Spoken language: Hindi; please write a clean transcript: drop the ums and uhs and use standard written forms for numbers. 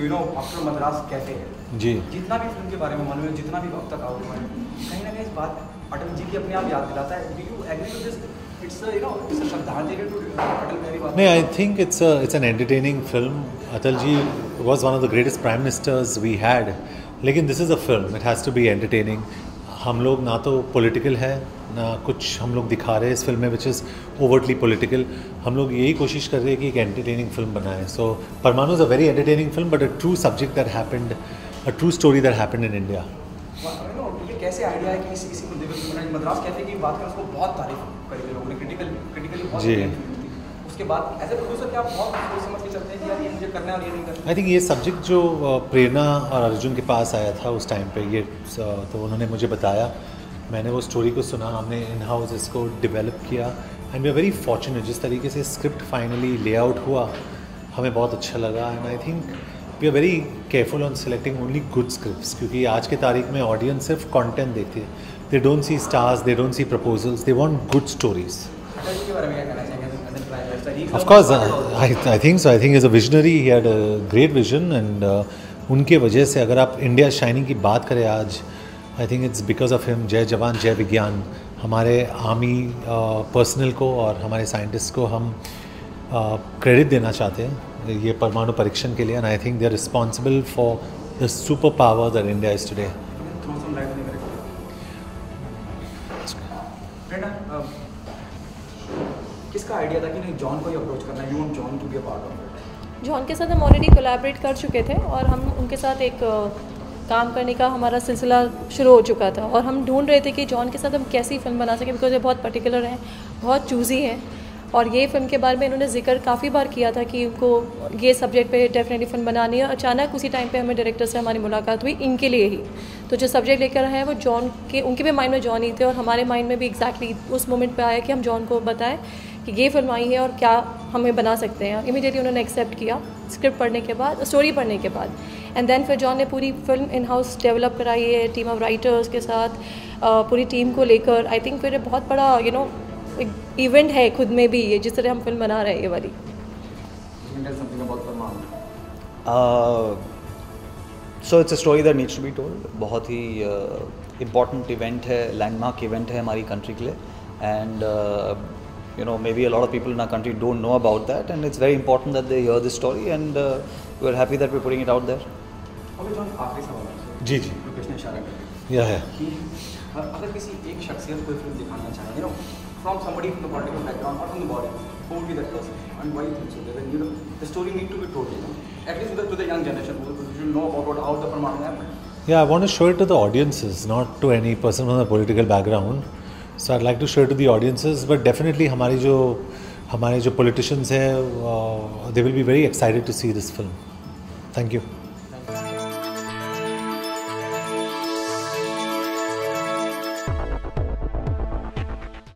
You know after Madras cafe है जी, जितना भी फिल्म के बारे में मालूम है, जितना भी वक्त तक आउट हुआ है, कहीं ना कहीं इस बात अटल जी की अपने आप याद दिलाता है. Do you agree to this? It's you know it's a श्रद्धांजलि टू अटल बिहारी वाजपेयी. नहीं, I think it's an entertaining film. Atal ji was one of the greatest prime ministers we had. लेकिन this is a film, it has to be entertaining. हम लोग ना तो पॉलिटिकल है ना कुछ हम लोग दिखा रहे हैं इस फिल्म में विच इज़ ओवरटली पॉलिटिकल. हम लोग यही कोशिश कर रहे हैं कि एक एंटरटेनिंग फिल्म बनाएं. सो परमाणु is a very entertaining film but a true subject that happened, a true story that happened in India. ये कैसे आइडिया है कि इसी मुद्दे पर मद्रास कैफे की बात करें, उसको बहुत तारीफ करी थी लोगों ने, क्रिटिकली बहुत जी. उसके बाद एज ए प्रोड्यूसर क्या आप बहुत सोच समझ के चलते हैं कि यार ये मुझे करना है और ये नहीं करना? आई थिंक ये सब्जेक्ट जो प्रेरणा और अर्जुन के पास आया था उस टाइम पे, ये तो उन्होंने मुझे बताया, मैंने वो स्टोरी को सुना, हमने इन हाउस इसको डेवलप किया and we are very fortunate. जिस तरीके से स्क्रिप्ट फाइनली लेआउट हुआ हमें बहुत अच्छा लगा. And I think we are very careful on selecting only good scripts, क्योंकि आज के तारीख में ऑडियंस सिर्फ कंटेंट देखती है. They don't see stars, they don't see proposals, they want good stories. Atal ji के बारे में क्या कहना चाहेंगे? Of course, I think so. I think he's a visionary. He had a great vision, and उनके वजह से अगर आप इंडिया शाइनिंग की बात करें आज, आई think it's because of him. जय जवान जय विज्ञान. हमारे आर्मी पर्सनल को और हमारे साइंटिस्ट को हम क्रेडिट देना चाहते हैं ये परमाणु परीक्षण के लिए. And I think they are responsible for the super power that India is today. किसका आइडिया था कि नहीं जॉन को ही अप्रोच करना है, you want John to be a part of it? John के साथ हम ऑलरेडी कोलैबोरेट कर चुके थे और हम उनके साथ एक काम करने का हमारा सिलसिला शुरू हो चुका था और हम ढूंढ रहे थे कि जॉन के साथ हम कैसी फिल्म बना सकें, बिकॉज ये बहुत पर्टिकुलर हैं, बहुत चूज़ी हैं. और ये फिल्म के बारे में इन्होंने जिक्र काफ़ी बार किया था कि उनको ये सब्जेक्ट पे डेफिनेटली फिल्म बनानी है. अचानक उसी टाइम पे हमें डायरेक्टर से हमारी मुलाकात हुई इनके लिए ही. तो जो सब्जेक्ट लेकर आए हैं वो जॉन के, उनके भी माइंड में जॉन ही थे और हमारे माइंड में भी एग्जैक्टली उस मोमेंट पे आया कि हम जॉन को बताएं कि ये फिल्म आई है और क्या हमें बना सकते हैं. इमीडिएटली उन्होंने एक्सेप्ट किया स्क्रिप्ट पढ़ने के बाद, स्टोरी पढ़ने के बाद. एंड देन फिर जॉन ने पूरी फिल्म इन हाउस डेवलप कराई है टीम ऑफ राइटर्स के साथ, पूरी टीम को लेकर. आई थिंक फिर बहुत बड़ा यू नो एक इवेंट है खुद में भी ये, जिस तरह हम फिल्म बना रहे हैं ये वाली. So it's a story that needs to be told. बहुत ही इम्पॉर्टेंट इवेंट है, लैंडमार्क इवेंट है हमारी कंट्री के लिए. And you know, maybe a lot of people in our country don't know about that, and it's very important that they hear this story, and we're happy that we're putting it out there. अभी जॉन आखिरी सवाल है. जी लोकेश ने इशारा कर यह है कि अगर किसी एक शख्सियत कोई फिल्म दिखाना चाहे, you know from somebody from the political background और from the body, who would be that person and why you think so? That you know the story need to be told, you know, at least to the young generation who should know about how the Parmanu happened. Yeah, I want to show it to the audiences, not to any person from a political background. So I'd like to show it to the audiences, but definitely हमारे जो politicians हैं, they will be very excited to see this film. Thank you.